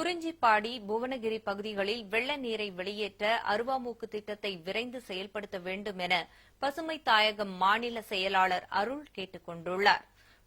குறிஞ்சிப்பாடி, புவனகிரி பகுதிகளில் வெள்ள நீரை வெளியேற்ற அருவாமூக்கு திட்டத்தை விரைந்து செயல்படுத்த வேண்டும் என பசுமை தாயகம் மாநில செயலாளர் அருள் கேட்டுக் கொண்டுள்ளார்.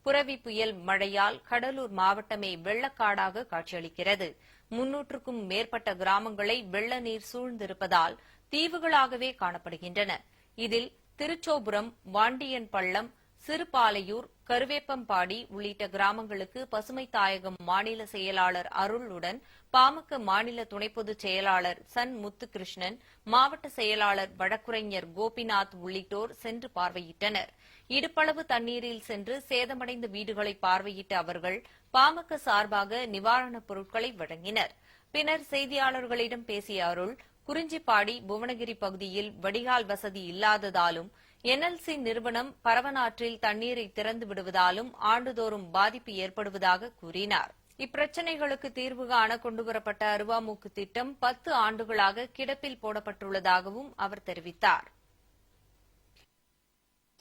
புரவி புயல் மழையால் கடலூர் மாவட்டமே வெள்ளக்காடாக காட்சியளிக்கிறது. 300க்கும் மேற்பட்ட கிராமங்களை வெள்ள நீர் சூழ்ந்திருப்பதால் தீவுகளாகவே காணப்படுகின்றன. இதில் திருச்சோபுரம், வாண்டியன் பள்ளம், சிறுபாலையூர், கருவேப்பம்பாடி உள்ளிட்ட கிராமங்களுக்கு பசுமை தாயகம் மாநில செயலாளர் அருளுடன் பாமக மாநில துணை பொதுச் செயலாளர் சன் முத்துகிருஷ்ணன், மாவட்ட செயலாளர் வழக்குரைஞர் கோபிநாத் உள்ளிட்டோர் சென்று பார்வையிட்டனர். இடுப்பளவு தண்ணீரில் சென்று சேதமடைந்த வீடுகளை பார்வையிட்ட அவர்கள் பாமக சார்பாக நிவாரணப் பொருட்களை வழங்கினர். பின்னர் செய்தியாளர்களிடம் பேசிய அருள், குறிஞ்சிப்பாடி, புவனகிரி பகுதியில் வடிகால் வசதி இல்லாததாலும் NLC நிறுவனம் பரவனாற்றில் தண்ணீரை திறந்து விடுவதாலும் ஆண்டுதோறும் பாதிப்பு ஏற்படுவதாக கூறினார். இப்பிரச்சினைகளுக்கு தீர்வு காண கொண்டுவரப்பட்ட அருவாமூக்கு திட்டம் 10 ஆண்டுகளாக கிடப்பில் போடப்பட்டுள்ளதாகவும் அவர் தெரிவித்தார்.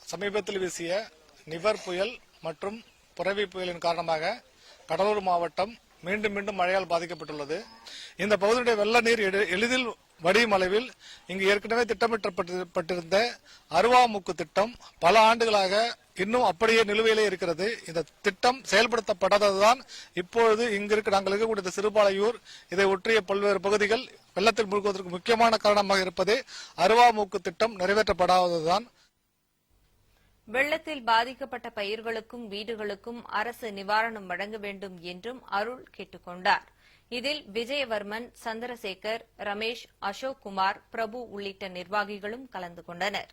சமீபத்தில் வீசிய நிவர் புயல் மற்றும் புரவி புயலின் காரணமாக கடலூர் மாவட்டம் மீண்டும் மீண்டும் மழையால் பாதிக்கப்பட்டுள்ளது. இந்த பகுதியுடைய வெள்ள நீர் எளிதில் வடியும் அளவில் இங்கு ஏற்கனவே திட்டமிட்டப்பட்டிருந்த அருவாமூக்கு திட்டம் பல ஆண்டுகளாக இன்னும் அப்படியே நிலுவையிலே இருக்கிறது. இந்த திட்டம் செயல்படுத்தப்படாததுதான் இப்பொழுது நாங்கள் இருக்கக்கூடிய சிறுபாலையூர், இதை ஒற்றிய பல்வேறு பகுதிகள் வெள்ளத்தில் மூழ்குவதற்கு முக்கியமான காரணமாக இருப்பது அருவாமூக்கு திட்டம் நிறைவேற்றப்படாததுதான். வெள்ளத்தில் பாதிக்கப்பட்ட பயிர்களுக்கும் வீடுகளுக்கும் அரசு நிவாரணம் வழங்க வேண்டும் என்றும் அருள் கேட்டுக் கொண்டார். இதில் விஜயவர்மன், சந்திரசேகர், ரமேஷ், அசோக் குமார், பிரபு உள்ளிட்ட நிர்வாகிகளும் கலந்து கொண்டனர்.